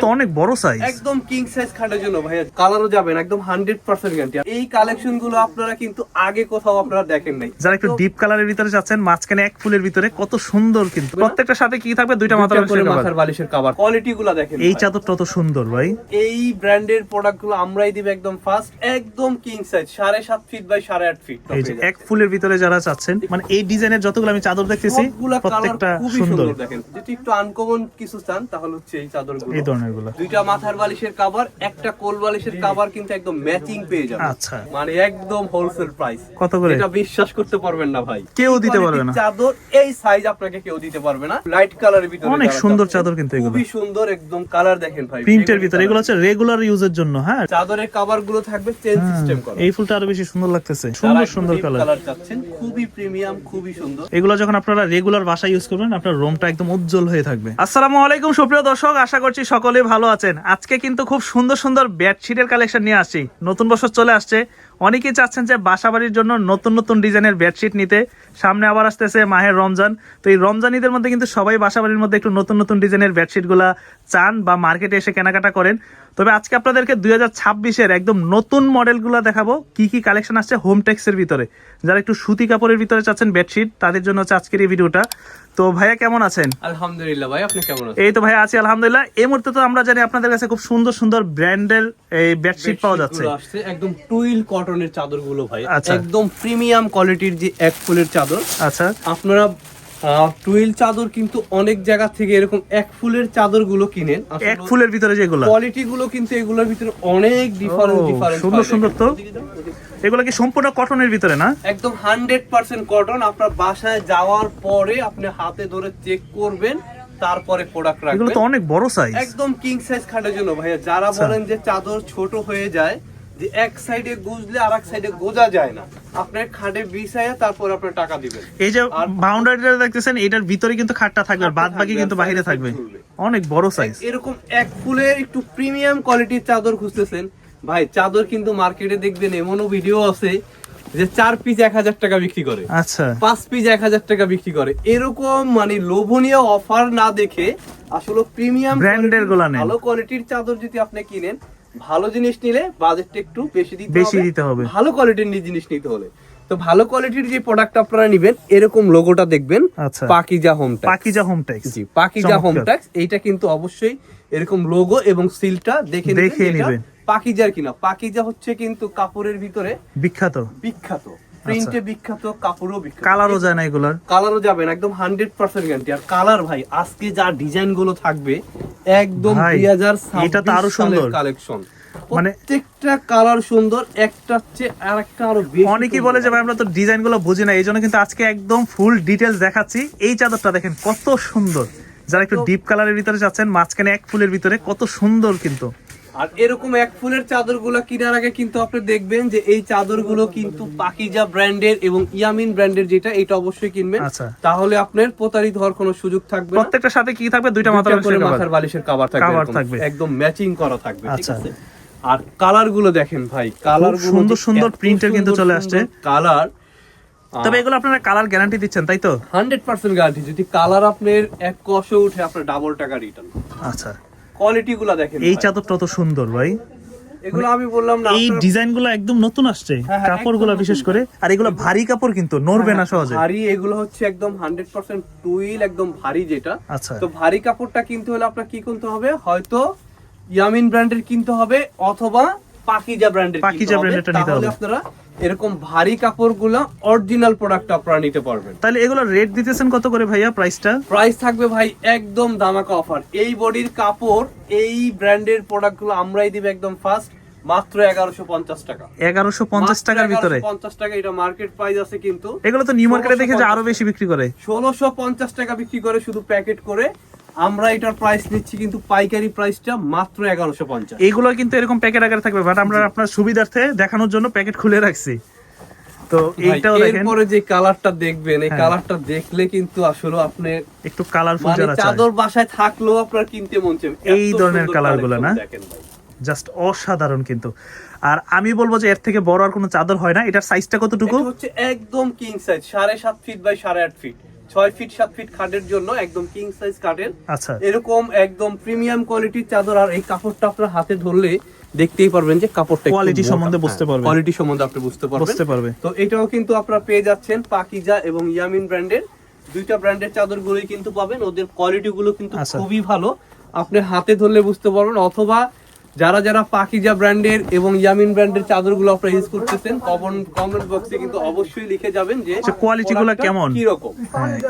তো অনেক বড় সাইজ, একদম কিং সাইজ খাটের জন্য ভাইয়া কালারও যাবেন একদম 100% গ্যারান্টি। এই কালেকশন গুলো আপনারা কিন্তু আগে কোথাও আপনারা দেখেন নাই। যারা একটু ডিপ কালারের ভিতরে যাচ্ছেন, মাঝখানে এক ফুলের ভিতরে কত সুন্দর, কিন্তু প্রত্যেকটার সাথে কি থাকবে? দুইটা মাথার বালিশের কভার। কোয়ালিটি গুলো দেখেন, এই চাদরটা তো সুন্দর ভাই। এই ব্র্যান্ডের প্রোডাক্ট গুলো আমরাই দিব একদম ফার্স্ট, একদম king size 7.5 feet by 8.5 feet. এই যে এক ফুলের ভিতরে যারা চাচ্ছেন, মানে এই ডিজাইনের যতগুলো আমি চাদর দেখতেছি প্রত্যেকটা সুন্দর। দেখেন যদি একটু আনকমন কিছু চান তাহলে হচ্ছে এই চাদরগুলো, এই ধরনের গুলো। দুইটা মাথার বালিশের কভার, একটা কোল বালিশের কভার কিন্তু একদম ম্যাচিং পেয়ে যাবেন। আচ্ছা, মানে একদম হোলসেল প্রাইস। কত করে? এটা বিশ্বাস করতে পারবেন না ভাই, কেউ দিতে পারবে না। চাদর এই সাইজ আপনাকে কেউ দিতে পারবে না। লাইট কালারের ভিতরে অনেক সুন্দর চাদর, কিন্তু এগুলো খুবই সুন্দর একদম কালার দেখেন ভাই, প্রিন্টের ভিতরে। এগুলো হচ্ছে রেগুলার ইউজের জন্য। হ্যাঁ, চাদরের কভার গুলো থাকবে চেন সিস্টেম করা। এই ফুলটা আরো বেশি সুন্দর লাগতেছে, সুন্দর সুন্দর কালার চাচ্ছেন, খুবই প্রিমিয়াম, খুবই সুন্দর। এগুলো যখন আপনারা রেগুলার বাসায় ইউজ করবেন, আপনার রুমটা একদম উজ্জ্বল হয়ে থাকবে। আসসালামু আলাইকুম সুপ্রিয় দর্শক, আশা করছি সকলে ভালো আছেন। আজকে কিন্তু খুব সুন্দর সুন্দর বেডশিটের কালেকশন নিয়ে আসছি। নতুন বছর চলে আসছে, অনেকেই চাচ্ছেন যে বাসাবাড়ির জন্য নতুন নতুন ডিজাইনের বেডশিট নিতে। সামনে আবার আসতেছে মাহের রমজান, তো এই রমজান ঈদের মধ্যে কিন্তু সবাই বাসাবাড়ির মধ্যে একটু নতুন নতুন ডিজাইনের বেডশিট গুলা চান বা মার্কেটে এসে কেনাকাটা করেন। তবে আজকে আপনাদেরকে 2026-এর একদম নতুন মডেলগুলো দেখাবো, কি কি কালেকশন আসছে হোমটেক্সের ভিতরে। যারা একটু সুতি কাপড়ের ভিতরে চাচ্ছেন বেডশিট, তাদের জন্য হচ্ছে আজকের এই ভিডিওটা। তো ভাইয়া কেমন আছেন? আলহামদুলিল্লাহ ভাই, আপনি কেমন আছেন? এই তো ভাইয়া আছি আলহামদুলিল্লাহ। এই মুহূর্তে তো আমরা জানি আপনাদের কাছে খুব সুন্দর সুন্দর ব্র্যান্ডের এই বেডশিট পাওয়া যাচ্ছে। একদম টুইল কটনের চাদরগুলো ভাই, আচ্ছা, একদম প্রিমিয়াম কোয়ালিটির যে এক ফুলের চাদর। আচ্ছা, আপনারা টুইল চাদর কিন্তু অনেক জায়গা থেকে এরকম এক ফুলের চাদর গুলো কিনেন, এক ফুলের ভিতরে যেগুলো কোয়ালিটি গুলো কিন্তু এগুলোর ভিতরে অনেক ডিফারেন্ট সুন্দর সুন্দর। তো এগুলো কি সম্পূর্ণ কটনের ভিতরে না? একদম 100% কটন। আপনার বাসায় যাওয়ার পরে আপনি হাতে ধরে চেক করবেন, তারপরে প্রোডাক্ট রাখবেন। এগুলো তো অনেক বড় সাইজ, একদম কিং সাইজ খাটের জন্য ভাইয়া। যারা বলেন যে চাদর ছোট হয়ে যায়, যে এক সাইডে গুজলে আরেক সাইডে গোজা যায় না, আপনার খাটে বিছায়া তারপর আপনি টাকা দিবেন। এই যে বাউন্ডারিটা দেখতেছেন, এটার ভিতরে কিন্তু খাটটা থাকবে, আর বাদ বাকি কিন্তু বাইরে থাকবে। অনেক বড় সাইজ। এরকম এক ফুলের একটু প্রিমিয়াম কোয়ালিটির চাদর খুঁজতেছেন ভাই, চাদর কিন্তু মার্কেটে দেখবেন এমনও ভিডিও আছে যে 4 পিস 1000 টাকা বিক্রি করে, আচ্ছা 5 পিস 1000 টাকা বিক্রি করে। এরকম মানে লোভনীয় অফার না দেখে আসলে প্রিমিয়াম ব্র্যান্ডের গুলা নেন। ভালো কোয়ালিটির চাদর যদি আপনি কিনেন, ভালো জিনিস নিলে বাজেটটা একটু বেশি দিতে হবে। ভালো কোয়ালিটির জিনিস নিতে হলে তো ভালো কোয়ালিটির যে প্রোডাক্ট আপনারা নেবেন, এরকম লোগোটা দেখবেন, আচ্ছা পাকিজা হোমটেক্স। পাকিজা হোমটেক্স, জি পাকিজা হোমটেক্স। এইটা কিন্তু অবশ্যই এরকম লোগো এবং সিলটা দেখে নেবেন পাকিজার কিনা। পাকিজা হচ্ছে কিন্তু কাপড়ের ভিতরে বিখ্যাত, প্রিন্টে বিখ্যাত, কাপড়ও বিখ্যাত, কালারও যায় না, এগুলার কালারও যাবে না, একদম 100% গ্যারান্টি। আর কালার ভাই আজকে যা ডিজাইন গুলো থাকবে একদম 2026 এটা তো আরো সুন্দর কালেকশন, মানে প্রত্যেকটা কালার সুন্দর, একটা চেয়ে আরেকটা আরো বেশি। অনেকেই বলে যে ভাই আমরা তো ডিজাইন গুলো বুঝি না, এই জন্য কিন্তু আজকে একদম ফুল ডিটেলস দেখাচ্ছি। এই চাদরটা দেখেন কত সুন্দর, যারা একটু ডিপ কালারের ভিতরে যাচ্ছেন, মাঝখানে এক ফুলের ভিতরে কত সুন্দর। কিন্তু আর এরকম এক ফুলের চাদরগুলো কেনার আগে কিন্তু আপনি দেখবেন যে এই চাদরগুলো কিন্তু পাকিজা ব্র্যান্ডের এবং ইয়ামিন ব্র্যান্ডের, যেটা এটা অবশ্যই কিনবেন, তাহলে আপনার প্রতারিত হওয়ার কোনো সুযোগ থাকবে না। প্রত্যেকটার সাথে কি থাকবে? দুইটা মাথার বালিশের কভার থাকবে, একদম ম্যাচিং করা থাকবে, ঠিক আছে? আর কালার গুলো দেখেন ভাই, কালার সুন্দর সুন্দর প্রিন্টের কিন্তু চলে আসছে কালার। তবে এগুলো আপনারা কালার গ্যারান্টি দিচ্ছেন, তাই তো? 100% গ্যারান্টি। যদি কালার আপনার এক কষে উঠে, আপনার ডাবল টাকা রিটার্ন। আচ্ছা, কোয়ালিটি গুলো দেখেন, এই চাদরটা তো সুন্দর ভাই। এগুলো আমি বললাম না, এই ডিজাইন গুলো একদম নতুন আসছে, কাপড় গুলো বিশেষ করে। আর এগুলো ভারী কাপড়, কিন্তু নড়বে না সহজে। ভারী, এগুলো হচ্ছে একদম 100% টুইল, একদম ভারী যেটা। আচ্ছা, তো ভারী কাপড়টা কিনতে হলে আপনার কি কিনতে হবে? হয়তো ইয়ামিন ব্র্যান্ডের কিনতে হবে, অথবা পাকিজা ব্র্যান্ডের কিনতে হবে। আপনারা এরকম ভারী কাপড়গুলো অরিজিনাল প্রোডাক্ট আপনারা নিতে পারবেন। তাহলে এগুলো রেট দিতেছেন কত করে ভাইয়া? প্রাইস থাকবে ভাই একদম দামাকা অফার। এই বডির কাপড়, এই ব্র্যান্ডের প্রোডাক্টগুলো আমরাই দিব একদম ফার্স্ট মাত্র 1150 টাকা। 1150 টাকার ভিতরে 50 টাকা, এটা মার্কেট প্রাইস আছে। কিন্তু এগুলো তো নিউ মার্কেটে দেখে যে আরো বেশি বিক্রি করে, 1650 টাকা বিক্রি করে শুধু প্যাকেট করে। আমরা এটার প্রাইস নিচ্ছি কিন্তু পাইকারি প্রাইসটা মাত্র 1150। এইগুলো কিন্তু এরকম প্যাকেট আকারে থাকবে, বাট আমরা আপনার সুবিধার্থে দেখানোর জন্য প্যাকেট খুলে রাখছি। তো এইটাও দেখেন, এরপরে যে কালারটা দেখবেন, এই কালারটা দেখলে কিন্তু আসলে আপনি একটু কালারফুল যারা চায়, চাদর বাসায় থাকলেও আপনার কিনতে মন চাইবে। এই ধরনের কালারগুলো না, জাস্ট অসাধারণ। কিন্তু আর আমি বলবো যে এর থেকে বড় আর কোনো চাদর হয় না। এটার সাইজটা কতটুকু? এটা হচ্ছে একদম king size, 7.5 feet by 8.5 feet. 6 feet 7 feet খাটের জন্য একদম কিং সাইজ কাটের। আচ্ছা, এরকম একদম প্রিমিয়াম কোয়ালিটির চাদর। আর এই কাপড়টা আপনার হাতে ধরলে দেখতেই পারবেন যে কাপড়টা কোয়ালিটি সম্বন্ধে বুঝতে পারবেন, কোয়ালিটি সম্বন্ধে আপনি বুঝতে পারবেন। তো এটাও কিন্তু আপনারা পেয়ে যাচ্ছেন পাকিজা এবং ইয়ামিন ব্র্যান্ডের, দুইটা ব্র্যান্ডের চাদরগুলোই কিন্তু পাবেন। ওদের কোয়ালিটি গুলো কিন্তু খুবই ভালো, আপনি হাতে ধরলে বুঝতে পারবেন। অথবা যারা যারা পাকিজা ব্র্যান্ডের এবং ইয়ামিন ব্র্যান্ডের চাদরগুলো আপনারা ইউজ করতেছেন, কমেন্ট বক্সে কিন্তু অবশ্যই লিখে যাবেন যে কোয়ালিটিগুলো কেমন, কি রকম।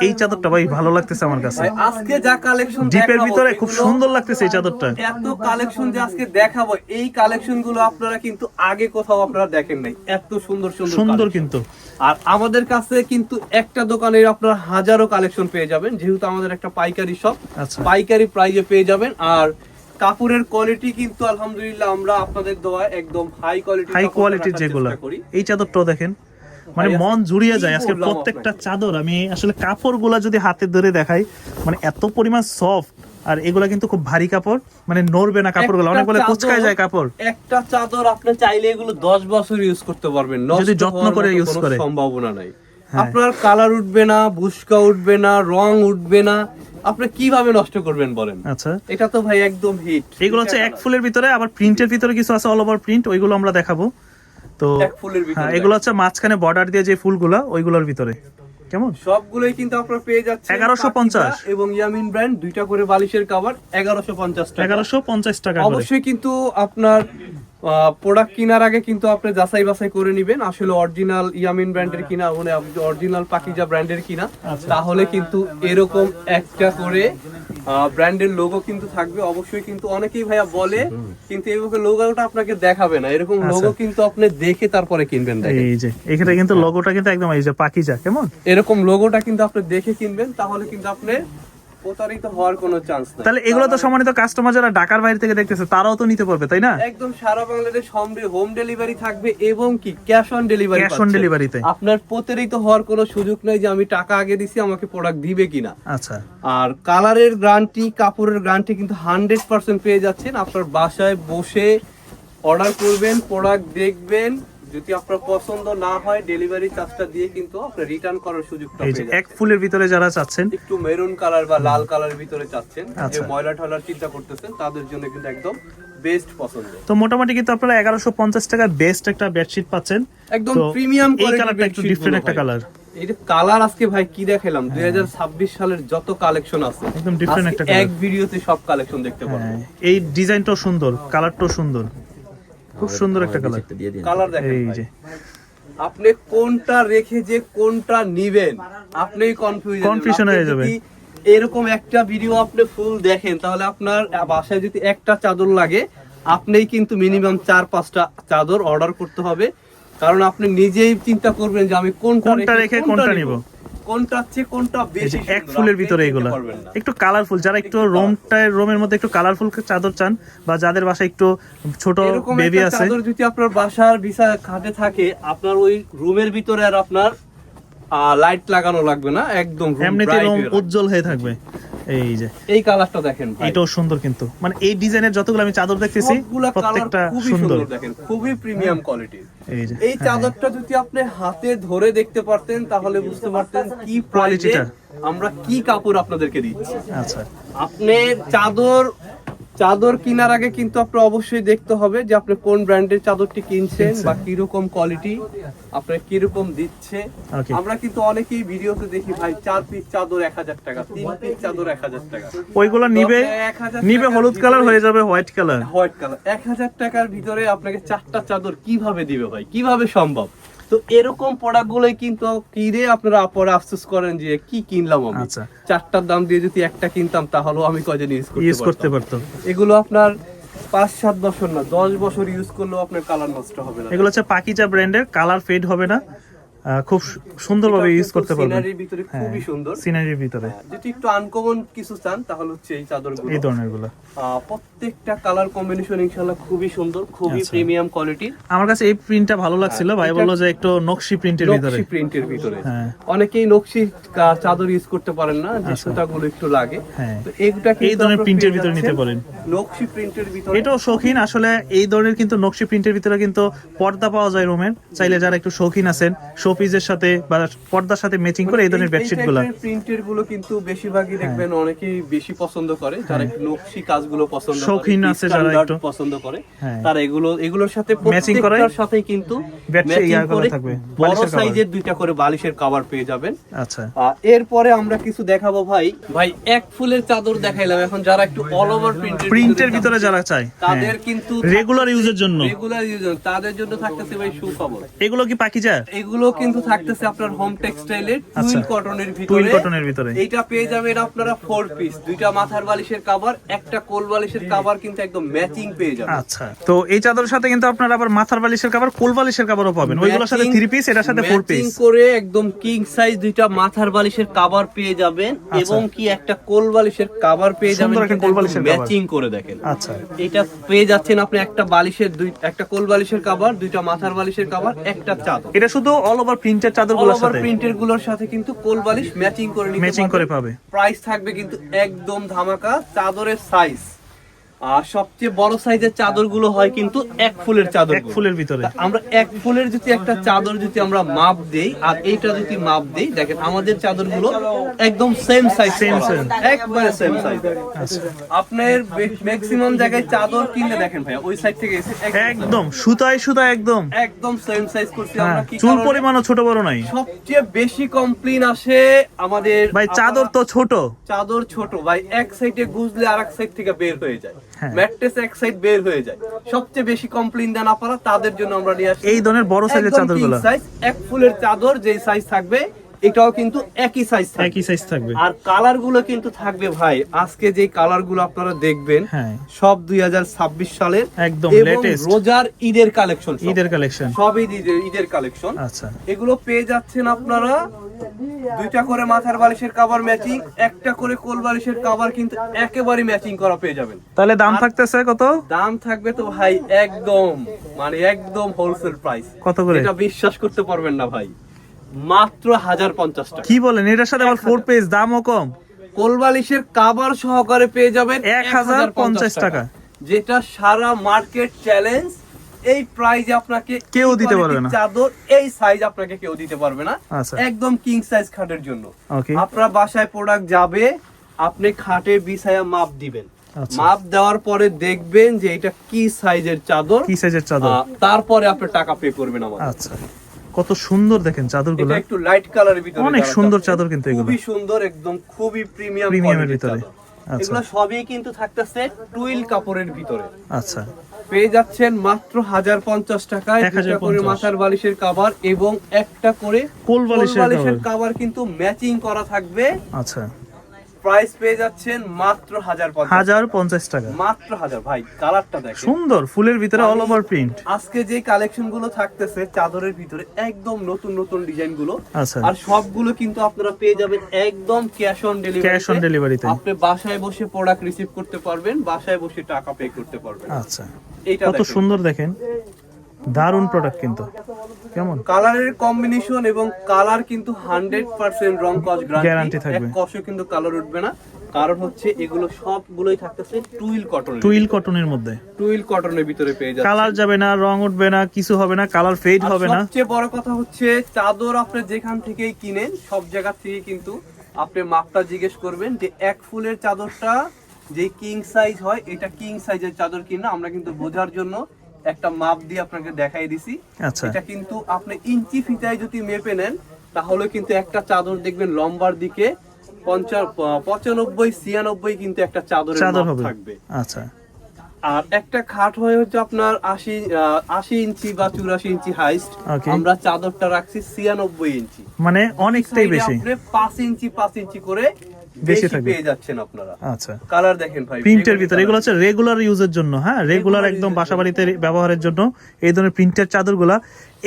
এই চাদরটা ভাই ভালো লাগতেছে আমার কাছে, আজকে যা কালেকশন ডিপের ভিতরে খুব সুন্দর লাগতেছে এই চাদরটা। এত কালেকশন যে আজকে দেখাবো, এই কালেকশন গুলো আপনারা কিন্তু আগে কোথাও আপনারা দেখেন নাই, এত সুন্দর সুন্দর সুন্দর কিন্তু। আর আমাদের কাছে কিন্তু একটা দোকানে আপনারা হাজারো কালেকশন পেয়ে যাবেন, যেহেতু আমাদের একটা পাইকারি শপ, পাইকারি প্রাইজে পেয়ে যাবেন। আর কাপড়ের কোয়ালিটি কিন্তু আলহামদুলিল্লাহ আমরা আপনাদের দোয়ায় একদম হাই কোয়ালিটির যেগুলো। এই চাদরটাও দেখেন, মানে মন জুড়িয়ে যায় আজকে প্রত্যেকটা চাদর। আমি আসলে কাপড়গুলা যদি হাতে ধরে দেখাই, মানে এত পরিমাণ সফট, আর এগুলা কিন্তু খুব ভারী কাপড়, মানে নড়বে না কাপড়গুলো, অনেক বলে কুচকায় যায় কাপড়। একটা চাদর আপনি চাইলে এগুলো 10 বছর ইউজ করতে পারবেন, যদি যত্ন করে ইউজ করে, সম্ভাবনা নাই। আপনার কালার উঠবে না, বুশকা উঠবে না, রং উঠবে না, আপনি কিভাবে নষ্ট করবেন বলেন। আচ্ছা, এটা তো ভাই একদম হিট। এগুলো হচ্ছে এক ফুলের ভিতরে, আবার প্রিন্টের ভিতরে কিছু আছে অল ওভার প্রিন্ট, ওইগুলো আমরা দেখাবো। তো এক ফুলের ভিতরে এগুলো হচ্ছে মাঝখানে বর্ডার দিয়ে যে ফুলগুলো, ওইগুলোর ভিতরে কেমন সবগুলোই কিন্তু আপনারা পেয়ে যাচ্ছেন 1150 এবং ইয়ামিন ব্র্যান্ড দুইটা করে বালিশের কভার 1150 টাকা। 1150 টাকা। অবশ্যই কিন্তু আপনার প্রোডাক্ট কেনার আগে কিন্তু আপনি যাচাই বাছাই করে নেবেন আসলে অরিজিনাল ইয়ামিন ব্র্যান্ডের কিনা, মানে অরিজিনাল পাকিজা ব্র্যান্ডের কিনা। তাহলে কিন্তু এরকম একটা করে ব্র্যান্ডের লোগো কিন্তু থাকবে। অবশ্যই কিন্তু অনেকেই ভাইয়া বলে কিন্তু এইভাবে লোগোটা আপনাকে দেখাবে না, এরকম লোগো কিন্তু আপনি দেখে তারপরে কিনবেন। এই যে এখানে কিন্তু লোগোটা কিন্তু একদম এই যে পাকিজা, কেমন এরকম লোগোটা কিন্তু আপনি দেখে কিনবেন, তাহলে কিন্তু আপনি প্রতারিত হওয়ার কোনো চান্স নাই। তাহলে এগুলো তো সম্মানিত কাস্টমার যারা ঢাকার বাইরে থেকে দেখতেছে তারাও তো নিতে পারবে, তাই না? একদম সারা বাংলাদেশ হোম ডেলিভারি থাকবে এবং কি cash on delivery. Cash on ডেলিভারিতে আপনার প্রতারিত হওয়ার কোনো সুযোগ নাই যে আমি টাকা আগে দিছি আমাকে প্রোডাক্ট দিবে কিনা। আচ্ছা, আর কালারের গ্যারান্টি, কাপড়ের গ্যারান্টি কিন্তু 100% পেয়ে যাচ্ছেন। আপনার বাসায় বসে অর্ডার করবেন, প্রোডাক্ট দেখবেন, যদি আপনার পছন্দ না হয় ডেলিভারি চার্জটা দিয়ে কিন্তু আপনি রিটার্ন করার সুযোগটা পেয়ে যাবেন। এক ফুলের ভিতরে যারা চাচ্ছেন, একটু মেরুন কালার বা লাল কালারের ভিতরে চাচ্ছেন, যে ময়লা ঠলার চিন্তা করতেছেন, তাদের জন্য কিন্তু একদম বেস্ট পছন্দ। তো মোটামুটি কিন্তু আপনারা 1150 টাকার বেস্ট একটা বেডশিট পাচ্ছেন, একদম প্রিমিয়াম কোয়ালিটির। এই কালারটা একটু ডিফারেন্ট একটা কালার। এই যে কালার আজকে ভাই কি দেখালাম, 2026 সালের যত কালেকশন আছে একদম ডিফারেন্ট একটা কালার, এক ভিডিওতে সব কালেকশন দেখতে পারবেন। এই ডিজাইনটাও সুন্দর, কালারটাও সুন্দর, খুব সুন্দর একটা কালার। কালার দেখেন এই যে আপনি কোনটা রেখে যে কোনটা নিবেন আপনি কনফিউশন হয়ে যাবে। এরকম একটা ভিডিও আপনি ফুল দেখেন, তাহলে আপনার বাসায় যদি একটা চাদর লাগে আপনিই কিন্তু মিনিমাম 4-5টা চাদর অর্ডার করতে হবে, কারণ আপনি নিজেই চিন্তা করবেন যে আমি কোনটা রেখে কোনটা নিব, কোনটা চেয়ে কোনটা বেশি। এক ফুলের ভিতরে এগুলো একটু কালারফুল, যারা একটু রুমের মধ্যে একটু কালারফুল চাদর চান, বা যাদের বাসায় একটু ছোট বেবি আছে, চাদর যদি আপনার বাসার বিছা খাটে থাকে, আপনার ওই রুমের ভিতরে আর আপনার লাইট লাগানো লাগবে না, একদম এমনিতে রুম উজ্জ্বল হয়ে থাকবে। এই যে এই কালারটা দেখেন ভাই, এটাও সুন্দর কিন্তু, মানে এই ডিজাইনের যতগুলো আমি চাদর দেখতেছি প্রত্যেকটা সুন্দর, দেখেন খুবই প্রিমিয়াম কোয়ালিটির। এই চাদরটা যদি আপনি হাতে ধরে দেখতে পারতেন তাহলে বুঝতে পারতেন কি কোয়ালিটিটা, আমরা কি কাপড় আপনাদেরকে দিচ্ছি। আচ্ছা, আপনি চাদর কেনার আগে কিন্তু আপনি অবশ্যই দেখতে হবে যে আপনি কোন ব্র্যান্ডের চাদরটি কিনছেন বা কিরকম কোয়ালিটি আপনার কিরকম দিচ্ছে। আমরা কিন্তু অনেকেই ভিডিওতে দেখি ভাই 4 পিস চাদর 1000 টাকা, 3 পিস চাদর 1000 টাকা, ওইগুলো নিবে হলুদ কালার হয়ে যাবে হোয়াইট কালার। 1000 টাকার ভিতরে আপনাকে 4টা চাদর কিভাবে দিবে ভাই, কিভাবে সম্ভব? তো এরকম প্রোডাক্ট গুলোই কিন্তু কিনে আপনারা পরে আফসোস করেন যে কি কিনলাম আমি। 4টার দাম দিয়ে যদি একটা কিনতাম তাহলেও আমি কয়দিন ইউজ করতে পারতাম। এগুলো আপনার 5-7 বছর না 10 বছর ইউজ করলেও আপনার কালার নষ্ট হবে না। এগুলো হচ্ছে পাকিজা ব্র্যান্ডের, কালার ফেড হবে না, খুব সুন্দরভাবে ইউজ করতে পারবেন। সিনারির ভিতরে খুবই সুন্দর, সিনারির ভিতরে যদি একটু আনকমন কিছু চান তাহলে হচ্ছে এই চাদরগুলো, এই ধরনেরগুলো। প্রত্যেকটা কালার কম্বিনেশন ইনশাআল্লাহ খুবই সুন্দর, খুবই প্রিমিয়াম কোয়ালিটির। আমার কাছে এই প্রিন্টটা ভালো লাগছিল, ভাই বললো যে একটু নকশি প্রিন্টের ভিতরে। অনেকেই নকশি চাদর ইউজ করতে পারেন না, যে সুতাগুলো একটু লাগে, তো এইটা এই ধরনের প্রিন্টের ভিতরে নিতে পারেন। নকশি প্রিন্টের ভিতরে এটাও শৌখিন আসলে, এই ধরনের কিন্তু নকশি প্রিন্টের ভিতরে কিন্তু পর্দা পাওয়া যায় রুমের, চাইলে যারা একটু শৌখিন আছেন, শোপিসের সাথে বা পর্দার সাথে ম্যাচিং করে এই ধরনের বেডশিট গুলো। প্রিন্টের গুলো কিন্তু বেশিরভাগই দেখবেন অনেকেই বেশি পছন্দ করে, যারা একটু নকশি কাজগুলো পছন্দ করে, শৌখিন আছে যারা একটু পছন্দ করে, হ্যাঁ। তারা এগুলোর সাথে ম্যাচিং করে প্রত্যেকটার সাথেই কিন্তু বেডশিট ম্যাচিং করে থাকবে, বড় সাইজের দুইটা করে বালিশের কভার পেয়ে যাবেন। আচ্ছা, এরপরে আমরা কিছু দেখাবো ভাই এক ফুলের চাদর দেখাইলাম, এখন যারা একটু অল ওভার প্রিন্টের ভিতরে যারা চায় তাদের কিন্তু রেগুলার ইউজের জন্য তাদের জন্য থাকতেছে ভাই সুখবর। এগুলো কি পাকিজা? এগুলো কিন্তু থাকতেছে আপনার হোম টেক্সটাইলের টুইল কটনের টুইল ভিতরে। কটনের ভিতরে এইটা পেয়ে যাবেন আপনারা 4 পিস, দুইটা মাথার বালিশের কভার, একটা কোল বালিশের কভার কিন্তু একদম ম্যাচিং পেয়ে যাবেন। আচ্ছা, তো এই চাদরের সাথে কিন্তু আপনারা আবার মাথার বালিশের কভার, কোল বালিশের কভারও পাবেন, ওইগুলোর সাথে 3 পিস, এটার সাথে 4 পিস ম্যাচিং করে একদম কিং সাইজ দুইটা মাথার বালিশের কভার পেয়ে যাবেন এবং কি একটা কোল বালিশের কভার পেয়ে যাবেন, সুন্দর একটা কোল বালিশের কভার ম্যাচিং করে দেখেন। আচ্ছা, এটা পেয়ে যাচ্ছেন আপনি একটা বালিশের একটা কোল বালিশের কভার, দুইটা মাথার বালিশের কভার, একটা চাদর। এটা শুধু অল ওভার প্রিন্টের অল চাদরগুলোর ওভার সাথে প্রিন্টের গুলোর সাথে কিন্তু কোল বালিশ ম্যাচিং করে নিতে ম্যাচিং করে পাবে। প্রাইস থাকবে কিন্তু একদম ধামাকা। চাদরের সাইজ আর সবচেয়ে বড় সাইজের চাদর গুলো হয় কিন্তু 1 ফুলের চাদর, 1 ফুলের ভিতরে। আমরা 1 ফুলের যদি একটা চাদর যদি আমরা মাপ দেই আর এইটা যদি মাপ দেই, দেখেন আমাদের চাদর গুলো একদম সেম সাইজ, একবারে সেম সাইজ। আপনার ম্যাক্সিমাম জায়গায় চাদর কিনলে দেখেন ভাই ওই সাইড থেকে একদম সুতায় সুতায় একদম সেম সাইজ করছি আমরা। কি চুল পরিমাণও ছোট বড় নাই। সবচেয়ে বেশি কমপ্লেইন আসে আমাদের ভাই চাদর তো ছোট, চাদর ছোট ভাই, এক সাইডে গুজলে আরেক সাইড থেকে বের হয়ে যায়, হ্যাঁ। ম্যাট্রেস এক সাইড বের হয়ে যায়। সবচেয়ে বেশি কমপ্লেইন দেন আপনারা, তাদের জন্য আমরা নিয়ে আসি এই ধরনের বড় সাইজের চাদরগুলো। সাইজ 1 ফুলের চাদর যেই সাইজ থাকবে এটাও কিন্তু একই সাইজ থাকবে, একই সাইজ থাকবে। আর কালার গুলো কিন্তু থাকবে ভাই আজকে যে কালার গুলো আপনারা দেখবেন হ্যাঁ, সব 2026 সালের একদম এবং লেটেস্ট রোজার ঈদের কালেকশন, ঈদের কালেকশন, সবই ঈদের কালেকশন। আচ্ছা, এগুলো পেয়ে যাচ্ছেন আপনারা দুইটা করে মাথার বালিশের কভার ম্যাচিং, একটা করে কোল বালিশের কভার কিন্তু একেবারে ম্যাচিং করা পেয়ে যাবেন। তাহলে দাম থাকতেছে কত? দাম থাকবে তো ভাই একদম একদম হোলসেল প্রাইস। কত করে? এটা বিশ্বাস করতে পারবেন না ভাই, মাত্র 1050 টাকা। কি বলেন? এটার সাথে আবার 4 পিস, দামও কম। কোল বালিশের কভার সহকারে পেয়ে যাবেন 1050 টাকা, যেটা সারা মার্কেট চ্যালেঞ্জ। এই প্রাইজে আপনাকে কেউ দিতে পারবে না, চাদর এই সাইজ আপনাকে কেউ দিতে পারবে না। আচ্ছা, একদম কিং সাইজ খাটের জন্য। ওকে, আপনার বাসায় প্রোডাক্ট যাবে, আপনি খাটে বিছায়া মাপ দিবেন, আচ্ছা, মাপ দেওয়ার পরে দেখবেন যে এটা কি সাইজের চাদর, কি সাইজের চাদর, তারপরে আপনি টাকা পে করবেন আমাদের। আচ্ছা, কত সুন্দর দেখেন চাদরগুলো, এটা একটু লাইট কালারের ভিতরে, অনেক সুন্দর চাদর কিন্তু এগুলো, খুবই সুন্দর, একদম খুবই প্রিমিয়ামের ভিতরে। আচ্ছা, এগুলো সবই কিন্তু থাকতেছে টুইল কাপড়ের ভিতরে। আচ্ছা, পেয়ে যাচ্ছেন মাত্র 1050 টাকায়, দুটো করে মাথার বালিশের কভার এবং একটা করে কোল বালিশের কভার কিন্তু ম্যাচিং করা থাকবে। আচ্ছা, প্রাইস পেয়ে যাচ্ছেন মাত্র 1050 টাকা, মাত্র 1000। ভাই কালারটা দেখেন, সুন্দর ফুলের ভিতরে অল ওভার প্রিন্ট। আজকে যে কালেকশন গুলো থাকতেছে চাদরের ভিতরে একদম নতুন নতুন ডিজাইন গুলো, আচ্ছা, আর সবগুলো কিন্তু আপনারা পেয়ে যাবেন একদম ক্যাশ অন ডেলিভারিতে। আপনি বাসায় বসে প্রোডাক্ট রিসিভ করতে পারবেন, বাসায় বসে টাকা পে করতে পারবেন। আচ্ছা, এইটা কত সুন্দর দেখেন, দারুন প্রোডাক্ট কিন্তু। কেমন কালারের কম্বিনেশন এবং কালার কিন্তু 100% রং কস গ্যারান্টি থাকবে, এক কষে কিন্তু কালার উঠবে না। কারণ হচ্ছে এগুলো সবগুলোই থাকতেছে টুইল কটনের মধ্যে, টুইল কটনের ভিতরে পেয়ে যাচ্ছে, কালার যাবে না, রং উঠবে না, কিছু হবে না, কালার ফেড হবে না। সবচেয়ে বড় কথা হচ্ছে চাদর আপনি যেখান থেকেই কিনেন সব জায়গা থেকে কিন্তু আপনি মাপটা জিজ্ঞেস করবেন যে 1 ফুলের চাদরটা যে কিং সাইজ হয় এটা কিং সাইজের চাদর কিনা, আমরা কিন্তু বোঝার জন্য একটা মাপ দিয়ে আপনাকে দেখাই দিছি। আচ্ছা, এটা কিন্তু আপনি ইঞ্চি ফিতায় যদি মেপে নেন তাহলে কিন্তু একটা চাদর দেখবেন লম্বার দিকে 95-96 কিন্তু একটা চাদর থাকবে। আচ্ছা, আর একটা খাট হয়ে হচ্ছে আপনার 80 ইঞ্চি বা 84 ইঞ্চি হাইস্ট, আমরা চাদরটা রাখছি 96 ইঞ্চি, মানে অনেকটাই বেশি, আপনি 5 ইঞ্চি করে বেশি পেয়ে যাচ্ছেন আপনারা। আচ্ছা, কালার দেখেন ভাই প্রিন্টের ভিতরে, এগুলো হচ্ছে রেগুলার ইউজের জন্য, হ্যাঁ, রেগুলার একদম বাসাবাড়িতে ব্যবহারের জন্য এই ধরনের প্রিন্টের চাদরগুলা।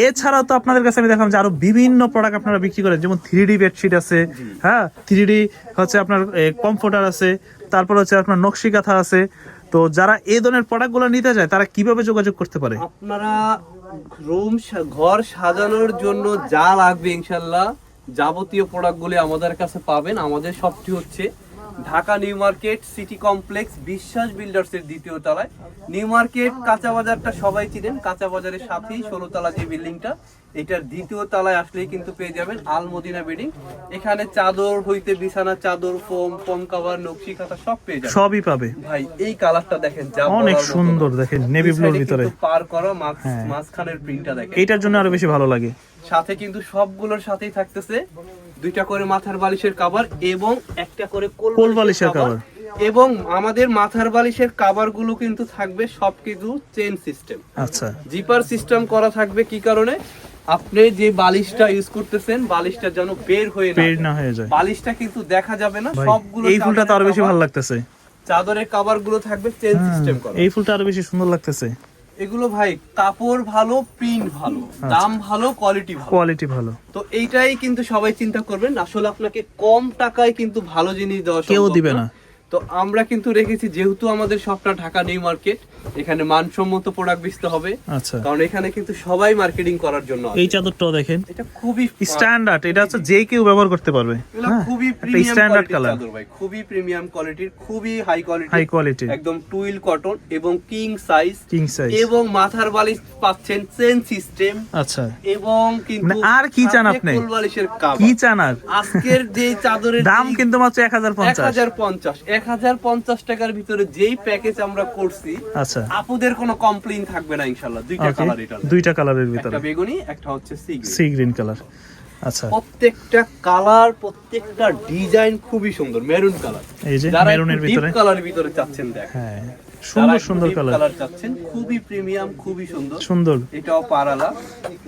এছাড়াও তো আপনাদের কাছে আমি দেখলাম যে আরো বিভিন্ন প্রোডাক্ট আপনারা বিক্রি করেন, যেমন 3D বেডশিট আছে, হ্যাঁ, 3D হচ্ছে আপনার কমফোর্টার আছে, তারপর হচ্ছে আপনার নকশি কাঁথা আছে। তো যারা এই ধরনের প্রোডাক্টগুলো নিতে চায় তারা কিভাবে যোগাযোগ করতে পারে? আপনারা ঘর সাজানোর জন্য যা লাগবে ইনশাআল্লাহ যাবতীয় প্রোডাক্টগুলি আমাদের কাছে পাবেন। আমাদের শপটি হচ্ছে Dhaka new market city complex বিশ্বাস বিল্ডার্স এর দ্বিতীয় তলায়। নিউ মার্কেট কাঁচা বাজারটা সবাই চিনেন, কাঁচা বাজারের সাথেই 16 তলা যে বিল্ডিংটা, এটার দ্বিতীয় তলায় আসলেই কিন্তু পেয়ে যাবেন আল মদিনা বেডিং। এখানে চাদর হইতে বিছানা চাদর, ফোম, ফোম কভার, নকশি খাতা সব পেয়ে যাবেন, সবই পাবে ভাই। এই কালারটা দেখেন, যা অনেক বলার মতো সুন্দর, না। দেখেন নেভি ব্লুর ভিতরে পার করা মাঝখানের প্রিন্টটা দেখেন, এইটার জন্য আরো বেশি ভালো লাগে। সাথে কিন্তু সবগুলোর সাথেই থাকতেছে দুইটা করে মাথার বালিশের কভার এবং একটা করে কোল বালিশের কভার, এবং আমাদের মাথার বালিশের কভার গুলো কিন্তু থাকবে সবকিছু চেন সিস্টেম, আচ্ছা জিপার সিস্টেম করা থাকবে। কি কারণে? আপনি যে বালিশটা ইউজ করতেছেন, বালিশটা যেন বের না হয়ে যায়, বালিশটা কিন্তু দেখা যাবে না। ভাই, সবগুলো এই ফুলটা তো আরো বেশি ভালো লাগতেছে, চাদরের কভার গুলো থাকবে চেন সিস্টেম করা। এই ফুলটা আরো বেশি সুন্দর লাগতেছে। এগুলো ভাই কাপড় ভালো, প্রিন্ট ভালো, দাম ভালো, কোয়ালিটি ভালো। তো এইটাই কিন্তু সবাই চিন্তা করবেন, আসলে আপনাকে কম টাকায় কিন্তু ভালো জিনিস দেওয়া কেউ সম্ভব দিবে না। তো আমরা কিন্তু রেখেছি, যেহেতু আমাদের সবটা ঢাকা নিউ মার্কেট, এখানে মানসম্মত প্রোডাক্ট বেচতে হবে, আচ্ছা, কারণ এখানে কিন্তু সবাই মার্কেটিং করার জন্য আছে। এই চাদরটাও দেখেন, এটা খুবই স্ট্যান্ডার্ড, এটা হচ্ছে যে কেউ ব্যবহার করতে পারবে। এগুলো হ্যাঁ, খুবই একটা প্রিমিয়াম স্ট্যান্ডার্ড কোয়ালিটির কালার, চাদর ভাই, খুবই প্রিমিয়াম কোয়ালিটির, খুবই হাই হাই কোয়ালিটি, একদম টুইল কটন এবং কিং সাইজ, এবং মাথার বালিশ পাচ্ছেন চেন সিস্টেম। আচ্ছা, এবং কিন্তু মানে আর কি চান আপনি? কোল বালিশের কভার। কি চান আর? আজকের যে চাদরের দাম কিন্তু মাত্র 1050 1050 টাকার ভিতরে যেই প্যাকেজ আমরা করছি, আচ্ছা, আপুদের কোনো কমপ্লেইন থাকবে না ইনশাআল্লাহ। দুইটা কালার, এটা দুইটা কালারের ভিতরে, একটা বেগুনি, একটা হচ্ছে সি গ্রিন কালার। আচ্ছা, প্রত্যেকটা কালার, প্রত্যেকটা ডিজাইন খুবই সুন্দর। মেরুন কালার, এই যে যারা মেরুনের ডিপ ভিতরে, কালারের ভিতরে চাচ্ছেন দেখ, হ্যাঁ সুন্দর সুন্দর কালার চাচ্ছেন, খুবই প্রিমিয়াম, খুবই সুন্দর সুন্দর। এটাও পারালা।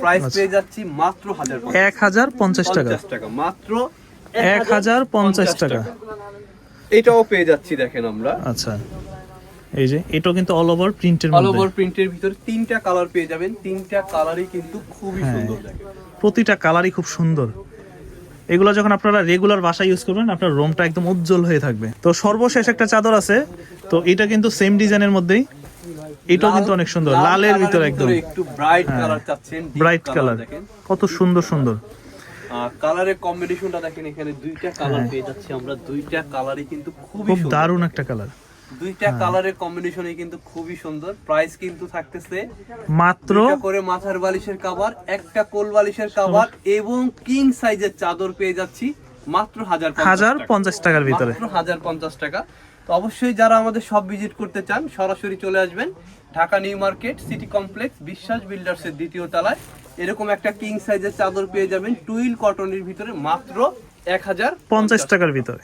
প্রাইস পেয়ে যাচ্ছি মাত্র 1050 টাকা, মাত্র 1050 টাকা। এটাও পেয়ে যাচ্ছি দেখেন আমরা। আচ্ছা, এই যে এটাও কিন্তু অল ওভার প্রিন্টের অল মধ্যে, ওভার প্রিন্টের ভিতরে তিনটা কালার পেয়ে যাবেন, তিনটা কালারই কিন্তু খুবই সুন্দর দেখেন, প্রতিটা কালারই খুব সুন্দর। এগুলো যখন আপনারা রেগুলার বাসায় ইউজ করবেন, আপনার রুমটা একদম উজ্জ্বল হয়ে থাকবে। তো সর্বশেষ একটা চাদর আছে, তো এটা কিন্তু সেম ডিজাইনের মধ্যেই, এটাও কিন্তু অনেক সুন্দর, লালের ভিতরে একদম একটু ব্রাইট কালার চাচ্ছেন, ব্রাইট কালার, দেখেন কত সুন্দর সুন্দর কালারের কম্বিনেশনটা দেখেন। এখানে দুইটা কালার পেয়ে যাচ্ছি আমরা, দুইটা কালারই কিন্তু খুবই খুব সুন্দর, দারুণ একটা কালার, দুইটা কালারের কম্বিনেশনই কিন্তু খুবই সুন্দর। প্রাইস কিন্তু থাকতেছে মাত্র দুইটা করে মাথার বালিশের কভার, একটা কোল বালিশের কভার এবং কিং সাইজের চাদর পেয়ে যাচ্ছি মাত্র 1050 টাকার ভিতরে, মাত্র 1050 টাকা। তো অবশ্যই যারা আমাদের সব ভিজিট করতে চান, সরাসরি চলে আসবেন Dhaka new market city complex বিশ্বাস বিল্ডার্স এর দ্বিতীয় তলায়। এরকম একটা কিং সাইজের চাদর পেয়ে যাবেন টুইল কটনের ভিতরে মাত্র 1050 টাকার ভিতরে।